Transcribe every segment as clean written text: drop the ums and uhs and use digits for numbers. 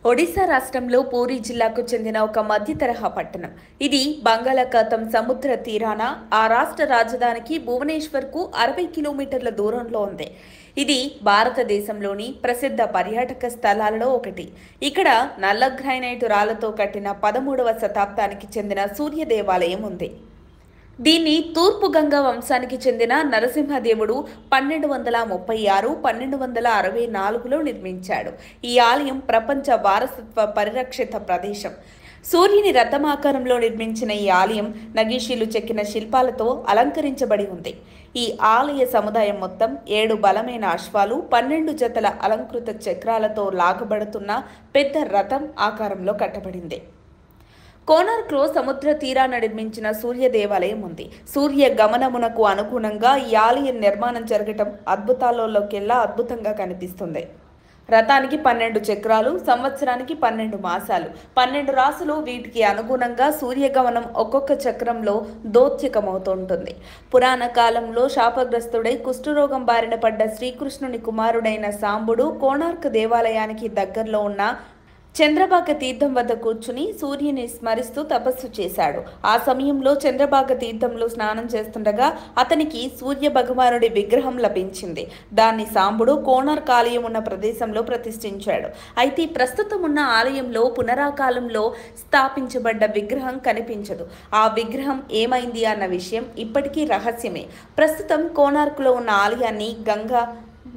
ఒడిశా రాష్ట్రంలో పూరీ జిల్లాకు చెందిన ఒక మధ్య తరహా పట్టణం. ఇది బంగాళాఖాతం సముద్ర తీరాన ఆ రాష్ట్ర రాజధానికి భువనేశ్వర్కు 60 కిలోమీటర్ల దూరంలో ఉంది. ఇది భారతదేశంలోని ప్రసిద్ధ పర్యాటక స్థలాలలో ఒకటి. ఇక్కడ నల్ల గ్రానైట్ రాళ్లతో కట్టిన 13వ శతాబ్దానికి చెందిన సూర్య దేవాలయం ఉంది. దీన్ని తూర్పు గంగా వంశానికి చెందిన నరసింహదేవుడు 1236-1264లో నిర్మించాడు. ఈ ఆలయం ప్రపంచ వారసత్వ పరిరక్షిత ప్రదేశం. సూర్యుని రథమాకారంలో నిర్మించిన ఈ ఆలయం నగీషీలు చెక్కిన శిల్పాలతో అలంకరించబడి ఉంది. ఈ ఆలయ సముదాయం మొత్తం 7 బలమైన అశ్వాలు, 12 జతల అలంకృత చక్రాలతో లాగబడుతున్న పెద్ద రథం ఆకారంలో కట్టబడింది. కోనార్క్లో సముద్ర తీరాన నిర్మించిన సూర్య దేవాలయం ఉంది. సూర్య గమనమునకు అనుగుణంగా ఈ ఆలయం నిర్మాణం జరగటం అద్భుతాలలోకెల్లా అద్భుతంగా కనిపిస్తుంది. రథానికి 12 చక్రాలు, సంవత్సరానికి 12 మాసాలు, 12 రాసులు. వీటికి అనుగుణంగా సూర్యగమనం ఒక్కొక్క చక్రంలో దోత్యకమవుతుంటుంది. పురాణ కాలంలో శాపగ్రస్తుడై కుష్ఠరోగం బారిన పడ్డ శ్రీకృష్ణుని కుమారుడైన సాంబుడు కోనార్క్ దేవాలయానికి దగ్గరలో ఉన్న చంద్రభాగ తీర్థం వద్ద కూర్చుని సూర్యుని స్మరిస్తూ తపస్సు చేశాడు. ఆ సమయంలో చంద్రభాగ తీర్థంలో స్నానం చేస్తుండగా అతనికి సూర్య భగవానుడి విగ్రహం లభించింది. దాన్ని సాంబుడు కోనార్క్ ఆలయం ఉన్న ప్రదేశంలో ప్రతిష్ఠించాడు. అయితే ప్రస్తుతం ఉన్న ఆలయంలో పునరాకాలంలో స్థాపించబడ్డ విగ్రహం కనిపించదు. ఆ విగ్రహం ఏమైంది అన్న విషయం ఇప్పటికీ రహస్యమే. ప్రస్తుతం కోనార్క్లో ఉన్న ఆలయాన్ని గంగా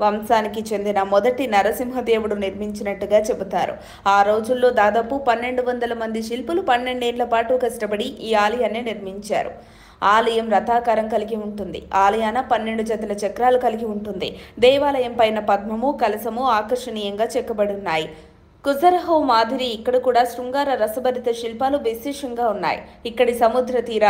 వంశానికి చెందిన మొదటి నరసింహదేవుడు నిర్మించినట్టుగా చెబుతారు. ఆ రోజుల్లో దాదాపు 1200 మంది శిల్పులు 12 ఏళ్ల పాటు కష్టపడి ఈ ఆలయాన్ని నిర్మించారు. ఆలయం రథాకారం కలిగి ఉంటుంది. ఆలయాన 12 జతల చక్రాలు కలిగి ఉంటుంది. దేవాలయం పైన పద్మము, కలశము ఆకర్షణీయంగా చెక్కబడున్నాయి. ఖజురహో మాదిరి ఇక్కడ కూడా శృంగార రసభరిత శిల్పాలు విశేషంగా ఉన్నాయి. ఇక్కడి సముద్ర తీర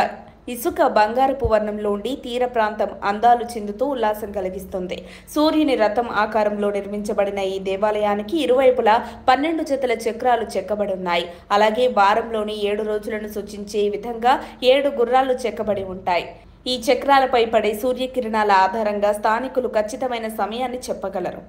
ఇసుక బంగారపు వర్ణంలో ఉండి తీర ప్రాంతం అందాలు చిందుతూ ఉల్లాసం కలిగిస్తుంది. సూర్యుని రథం ఆకారంలో నిర్మించబడిన ఈ దేవాలయానికి ఇరువైపులా 12 జతల చక్రాలు చెక్కబడున్నాయి. అలాగే వారంలోని 7 రోజులను సూచించే విధంగా 7 గుర్రాలు చెక్కబడి ఉంటాయి. ఈ చక్రాలపై పడే సూర్యకిరణాల ఆధారంగా స్థానికులు ఖచ్చితమైన సమయాన్ని చెప్పగలరు.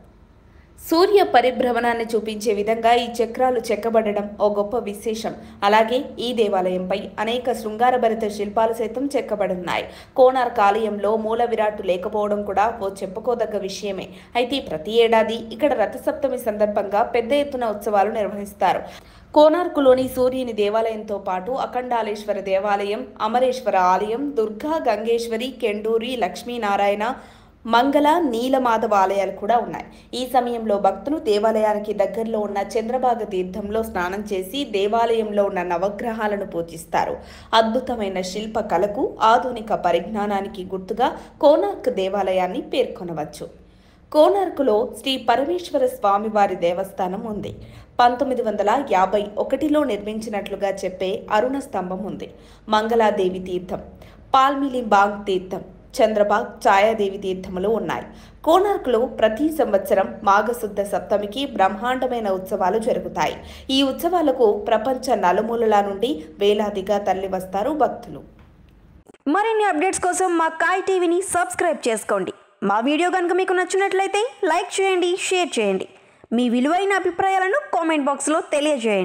సూర్య పరిభ్రమణాన్ని చూపించే విధంగా ఈ చక్రాలు చెక్కబడడం ఓ గొప్ప విశేషం. అలాగే ఈ దేవాలయంపై అనేక శృంగారభరిత శిల్పాలు సైతం చెక్కబడున్నాయి. కోనార్క్ ఆలయంలో మూల విరాట్టు లేకపోవడం కూడా ఓ చెప్పుకోదగ్గ విషయమే. అయితే ప్రతి ఏడాది ఇక్కడ రథసప్తమి సందర్భంగా పెద్ద ఎత్తున ఉత్సవాలు నిర్వహిస్తారు. కోనార్కులోని సూర్యుని దేవాలయంతో పాటు అఖండాలేశ్వర దేవాలయం, అమరేశ్వర ఆలయం, దుర్గా, గంగేశ్వరి, కెండూరి, లక్ష్మీనారాయణ, మంగళ, నీలమాధవ ఆలయాలు కూడా ఉన్నాయి. ఈ సమయంలో భక్తులు దేవాలయానికి దగ్గరలో ఉన్న చంద్రభాగ తీర్థంలో స్నానం చేసి దేవాలయంలో ఉన్న నవగ్రహాలను పూజిస్తారు. అద్భుతమైన శిల్ప కళకు, ఆధునిక పరిజ్ఞానానికి గుర్తుగా కోనార్క్ దేవాలయాన్ని పేర్కొనవచ్చు. కోనార్కులో శ్రీ పరమేశ్వర స్వామివారి దేవస్థానం ఉంది. 1951లో నిర్మించినట్లుగా చెప్పే అరుణ స్తంభం ఉంది. మంగళాదేవి తీర్థం, పాల్మిలింబాంగ్ తీర్థం, చంద్రబాగ్, ఛాయాదేవి తీర్థములు ఉన్నాయి. కోనార్క్లో ప్రతి సంవత్సరం మాఘశుద్ధ సప్తమికి బ్రహ్మాండమైన ఉత్సవాలు జరుగుతాయి. ఈ ఉత్సవాలకు ప్రపంచ నలుమూలల నుండి వేలాదిగా తరలివస్తారు భక్తులు. మరిన్ని అప్డేట్స్ కోసం మా కాయ్ టీవీని సబ్స్క్రైబ్ చేసుకోండి. మా వీడియో కనుక మీకు నచ్చినట్లయితే లైక్ చేయండి, షేర్ చేయండి. మీ విలువైన అభిప్రాయాలను కామెంట్ బాక్స్లో తెలియజేయండి.